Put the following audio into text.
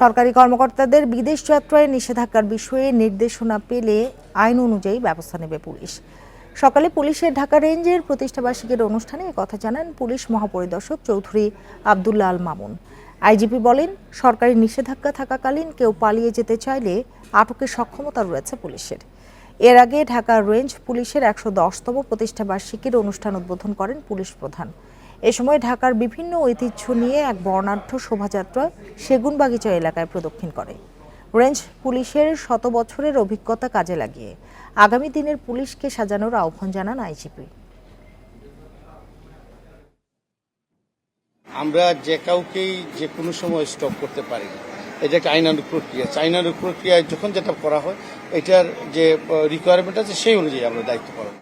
সরকারি কর্মকর্তাদের বিদেশ যাত্রায় নিষেধাজ্ঞার বিষয়ে নির্দেশনা পেলে আইন অনুযায়ী ব্যবস্থা নেবে পুলিশ। সকালে পুলিশের ঢাকা রেঞ্জের প্রতিষ্ঠাবার্ষিকীর অনুষ্ঠানে একথা জানান পুলিশ মহাপরিদর্শক চৌধুরী আব্দুল্লাহ আল মামুন। আইজিপি বলেন, সরকারি নিষেধাজ্ঞা থাকাকালীন কেউ পালিয়ে যেতে চাইলে আটকের সক্ষমতা রয়েছে পুলিশের। এর আগে ঢাকা রেঞ্জ পুলিশের ১১০তম প্রতিষ্ঠাবার্ষিকীর অনুষ্ঠান উদ্বোধন করেন পুলিশ প্রধান। এ সময় ঢাকার বিভিন্ন ঐতিহ্য নিয়ে এক বর্ণাঢ্য শোভাযাত্রা সেগুনবাগিচা এলাকায় প্রদক্ষিণ করে। রেঞ্জ পুলিশের ১০০ বছরের অভিজ্ঞতা কাজে লাগিয়ে আগামী দিনের পুলিশকে সাজানোর আহ্বান জানান আইজিপি। আমরা যে কাউকেই যে কোনো সময় স্টপ করতে পারি না। এটা একটা আইনানুগ প্রক্রিয়া। আইনানুগ প্রক্রিয়ায় যখন যেটা করা হয়, এটার যে রিকোয়ারমেন্ট আছে সেই অনুযায়ী আমরা দায়িত্ব পালন